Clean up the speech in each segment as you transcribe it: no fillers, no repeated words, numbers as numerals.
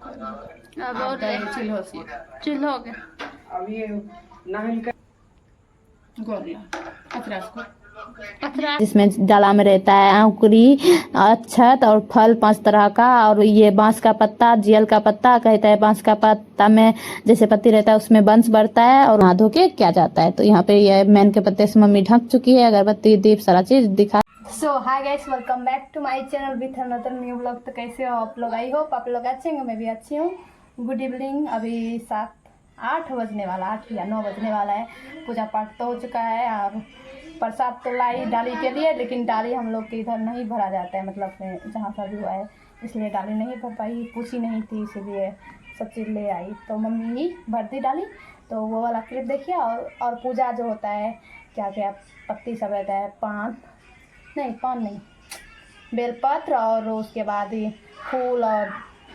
अब और चिल हो गया। अब ये नाहल का गोरिया जिसमें डाला में रहता है अंकुरी, अक्षत और फल 5 तरह का। और ये बांस का पत्ता, जियल का पत्ता कहता है। बांस का पत्ता में जैसे पत्ती रहता है उसमें वंश बढ़ता है और नहा धो के क्या जाता है। तो यहाँ पे ये मैन के पत्ते से मम्मी ढक चुकी है, अगरबत्ती दीप सारा चीज दिखा। So hi guys, welcome back to my channel with another new blog. तो कैसे हो आप लोग? आई होप आप लोग अच्छे होंगे, मैं भी अच्छी हूँ। Good evening. अभी 7-8 बजने वाला, 8 या 9 बजने वाला है। पूजा पाठ तो हो चुका है और प्रसाद तो लाई डाली के लिए, लेकिन डाली हम लोग के इधर नहीं भरा जाता है, मतलब जहाँ शादी हुआ है इसलिए डाली नहीं भर पाई, पूछी नहीं थी, इसीलिए सब चीज़ ले आई। तो मम्मी ही भर दी डाली। तो वो वाला क्लिप देखिए। और पूजा जो होता है, क्या क्या पत्ती सब रहता है, पान नहीं, बेलपत्र, और उसके बाद ही फूल और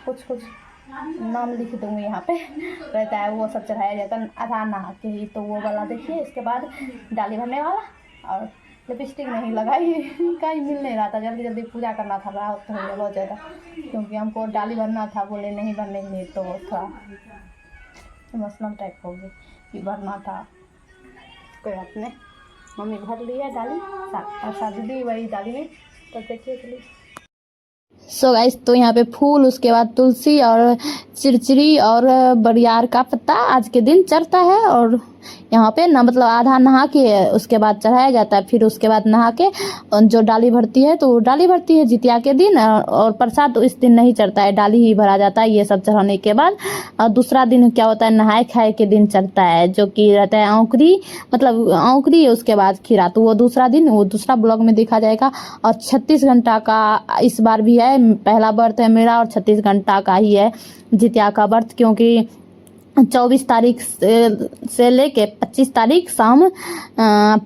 कुछ नाम लिख दूँगी यहाँ पे रहता है, वो सब चढ़ाया जाता है आधा नहा के ही। तो वो वाला देखिए। इसके बाद डाली भरने वाला। और लिपस्टिक नहीं लगाई कहीं मिल नहीं रहा था, जल्दी पूजा करना था, रात हो गया बहुत ज़्यादा, क्योंकि हमको डाली भरना था, बोले नहीं भरने के लिए, तो थोड़ा इमोशनल टाइप हो गई कि भरना था। कोई बात नहीं, मम्मी भर ली है डाली और शादी दी वही डाली में। तो देखिए चलिए। सो गाइस, तो यहाँ पे फूल, उसके बाद तुलसी और चिरचिरी और बरियार का पत्ता आज के दिन चढ़ता है। और यहाँ पे ना मतलब आधा नहा के उसके बाद चढ़ाया जाता है, फिर उसके बाद नहा के जो डाली भरती है तो डाली भरती है जितिया के दिन। और प्रसाद तो इस दिन नहीं चढ़ता है, डाली ही भरा जाता है ये सब चढ़ाने के बाद। और दूसरा दिन क्या होता है, नहाए खाए के दिन चढ़ता है, जो कि रहता है औंकरी, मतलब औंकरी उसके बाद खीरा। तो वो दूसरा दिन, वो दूसरा ब्लॉग में देखा जाएगा। और 36 घंटा का इस बार भी है, पहला व्रत है मेरा और 36 घंटा का ही है जितिया का व्रत, क्योंकि 24 तारीख से लेके 25 तारीख शाम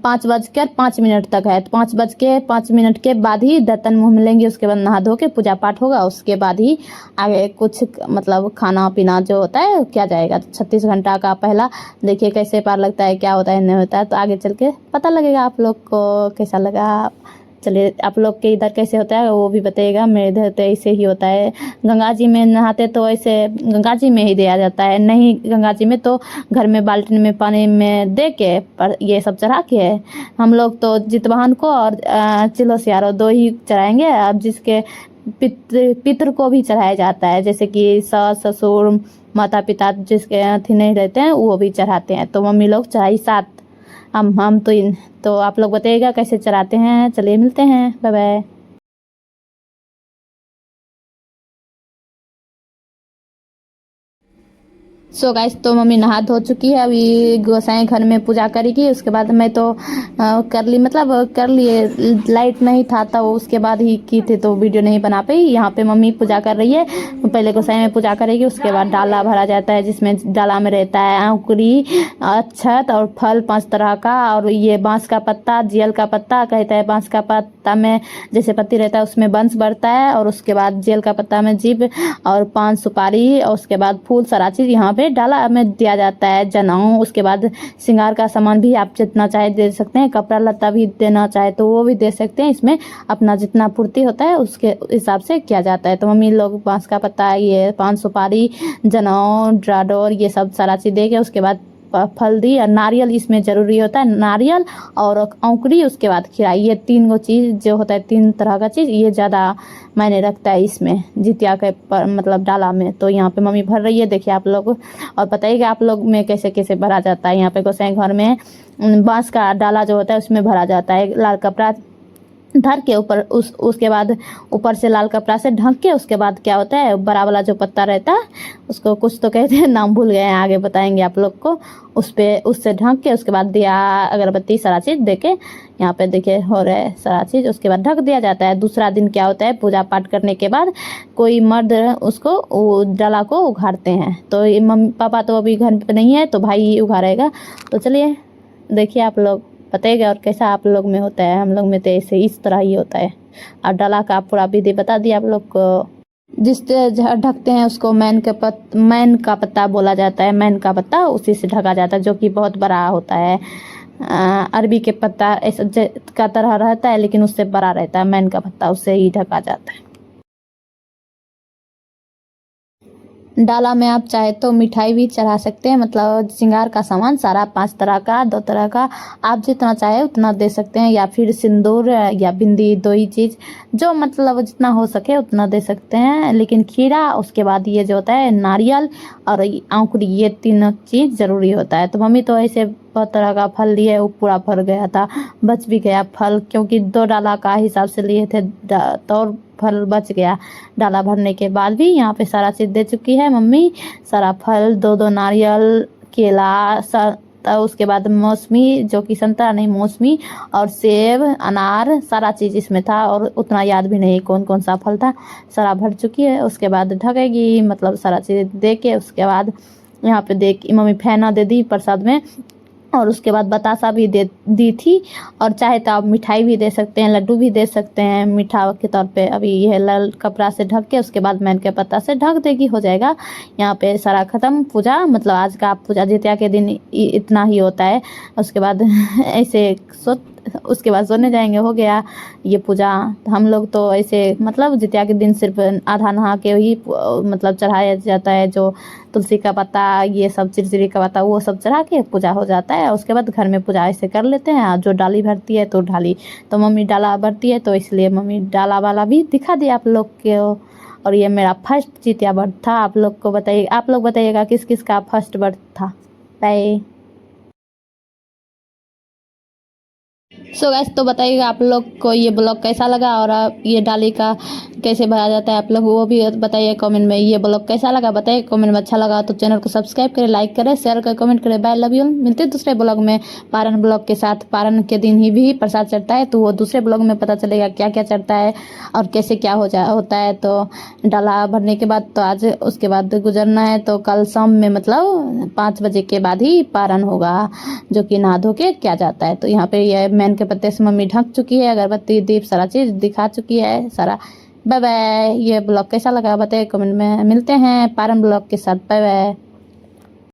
5:05 तक है। तो 5:05 के बाद ही दर्तन मुँह मिलेंगे, उसके बाद नहा धो के पूजा पाठ होगा, उसके बाद ही आगे कुछ मतलब खाना पीना जो होता है क्या जाएगा। 36 घंटा का पहला देखिए कैसे पार लगता है, क्या होता है नहीं होता है, तो आगे चल के पता लगेगा आप लोग को कैसा लगा। चलिए, आप लोग के इधर कैसे होता है वो भी बताइएगा। मेरे इधर तो ऐसे ही होता है। गंगा जी में नहाते तो ऐसे गंगा जी में ही दिया जाता है, नहीं गंगा जी में तो घर में बाल्टी में पानी में दे के पर ये सब चढ़ा के हम लोग तो जितवाहन को और चिलो सियारो 2 ही चढ़ाएंगे। अब जिसके पितृ को भी चढ़ाया जाता है, जैसे कि सास ससुर माता पिता जिसके अथी नहीं रहते हैं वो भी चढ़ाते हैं। तो मम्मी लोग चढ़ाई 7, हम तो आप लोग बताइएगा कैसे चलाते हैं। चलिए मिलते हैं, बाय बाय। सो गाइस, तो मम्मी नहा धो चुकी है, अभी गोसाई घर में पूजा करेगी। उसके बाद मैं तो कर लिए, लाइट नहीं था तो उसके बाद ही की थी, तो वीडियो नहीं बना पाई। यहाँ पे मम्मी पूजा कर रही है, पहले गोसाई में पूजा करेगी, उसके बाद डाला भरा जाता है, जिसमें डाला में रहता है अंकुरी, अक्षत और फल 5 तरह का। और ये बांस का पत्ता, जियल का पत्ता कहता है। बांस का पत्ता में जैसे पत्ती रहता है उसमें वंश बढ़ता है, और उसके बाद जियल का पत्ता में जीभ और पान सुपारी, और उसके बाद फूल सारा चीज़ यहाँ पे डाला में दिया जाता है, जनेऊ। उसके बाद श्रृंगार का सामान भी आप जितना चाहे दे सकते हैं, कपड़ा लत्ता भी देना चाहे तो वो भी दे सकते हैं। इसमें अपना जितना पूर्ति होता है उसके हिसाब से किया जाता है। तो मम्मी लोग बांस का पत्ता, ये पान सुपारी, जनेऊ, ड्राडोर, ये सब सारा चीज़ दे के उसके बाद फल दी। और नारियल इसमें ज़रूरी होता है, नारियल और औंकड़ी, उसके बाद खीरा, ये 3 गो चीज़ जो होता है, 3 तरह का चीज़, ये ज़्यादा मायने रखता है इसमें जितिया के मतलब डाला में। तो यहाँ पे मम्मी भर रही है, देखिए आप लोग, और बताइएगा आप लोग में कैसे कैसे भरा जाता है। यहाँ पे गोसाई घर में बांस का डाला जो होता है उसमें भरा जाता है, लाल कपड़ा धर के ऊपर, उसके बाद ऊपर से लाल कपड़ा से ढक के, उसके बाद क्या होता है, बड़ा वाला जो पत्ता रहता है उसको कुछ तो कहते हैं, नाम भूल गए हैं, आगे बताएंगे आप लोग को। उससे ढक के उसके बाद दिया अगरबत्ती सारा चीज़ दे के, यहाँ पे देखिए हो रहा है सारा चीज़, उसके बाद ढक दिया जाता है। दूसरा दिन क्या होता है, पूजा पाठ करने के बाद कोई मर्द उसको डाला को उघाड़ते हैं। तो ये मम्मी पापा तो अभी घर पे नहीं है, तो भाई ही उघाड़ेगा। तो चलिए देखिए आप लोग बताइएगा और कैसा आप लोग में होता है। हम लोग में तो ऐसे इस तरह ही होता है। और डाला का पूरा विधि बता दिया आप लोग को। जिससे ढकते हैं उसको मैन का पत्ता बोला जाता है। मैन का पत्ता उसी से ढका जाता है, जो कि बहुत बड़ा होता है। अरबी के पत्ता ऐसा का तरह रहता है, लेकिन उससे बड़ा रहता है। मैन का पत्ता उससे ही ढका जाता है। डाला में आप चाहे तो मिठाई भी चढ़ा सकते हैं, मतलब श्रृंगार का सामान सारा 5 तरह का, 2 तरह का, आप जितना चाहे उतना दे सकते हैं, या फिर सिंदूर या बिंदी, 2 ही चीज़ जो मतलब जितना हो सके उतना दे सकते हैं। लेकिन खीरा, उसके बाद ये जो होता है नारियल और आंकुरी, ये तीनों चीज़ ज़रूरी होता है। तो मम्मी तो ऐसे बहुत तरह का फल लिए, वो पूरा भर गया था, बच भी गया फल, क्योंकि 2 डाला का हिसाब से लिए थे तो और फल बच गया। डाला भरने के बाद भी यहाँ पे सारा चीज़ दे चुकी है मम्मी, सारा फल, 2-2 नारियल, केला, उसके बाद मौसमी, जो कि संतरा नहीं मौसमी, और सेब, अनार, सारा चीज़ इसमें था, और उतना याद भी नहीं कौन कौन सा फल था। सारा भर चुकी है। उसके बाद ढकेगी, मतलब सारा चीज़ दे के उसके बाद यहाँ पे देख मम्मी फैना दे दी प्रसाद में, और उसके बाद बतासा भी दे दी थी। और चाहे तो आप मिठाई भी दे सकते हैं, लड्डू भी दे सकते हैं मीठा के तौर पे। अभी यह लाल कपड़ा से ढक के उसके बाद मैन के पत्ता से ढक देगी, हो जाएगा। यहाँ पे सारा ख़त्म पूजा, मतलब आज का पूजा जितिया के दिन इतना ही होता है। उसके बाद ऐसे उसके बाद सोने जाएंगे, हो गया ये पूजा। हम लोग तो ऐसे मतलब जितिया के दिन सिर्फ आधा नहा के ही मतलब चढ़ाया जाता है, जो तुलसी का पत्ता, ये सब चिरचिरी का पत्ता, वो सब चढ़ा के पूजा हो जाता है। उसके बाद घर में पूजा ऐसे कर लेते हैं। जो डाली भरती है तो डाली, तो मम्मी डाला भरती है, तो इसलिए मम्मी डाला वाला भी दिखा दिया आप लोग के। और ये मेरा फर्स्ट जितिया व्रत था। आप लोग को बताइए, आप लोग बताइएगा किस किस का फर्स्ट व्रत था। बाय। सो गाइस, तो बताइएगा आप लोग को ये ब्लॉग कैसा लगा, और ये डाली का कैसे भरा जाता है आप लोग वो भी बताइए कमेंट में। ये ब्लॉग कैसा लगा बताइए कमेंट में। अच्छा लगा तो चैनल को सब्सक्राइब करें, लाइक करें, शेयर करें, कमेंट करें। Bye, love you. मिलते हैं दूसरे ब्लॉग में पारण ब्लॉग के साथ। पारण के दिन ही भी प्रसाद चढ़ता है, तो वो दूसरे ब्लॉग में पता चलेगा क्या क्या चढ़ता है और कैसे क्या होता है। तो डाला भरने के बाद तो आज उसके बाद गुजरना है, तो कल शाम में मतलब 5 बजे के बाद ही पारण होगा, जो कि नहा धो के क्या जाता है। तो यहाँ पे ये मैन के पत्ते से मम्मी ढक चुकी है, अगरबत्ती, दीप, सारा चीज़ दिखा चुकी है सारा। Bye bye. ये ब्लॉग कैसा लगा बताइए कमेंट में। मिलते हैं पारण ब्लॉग के साथ। Bye bye.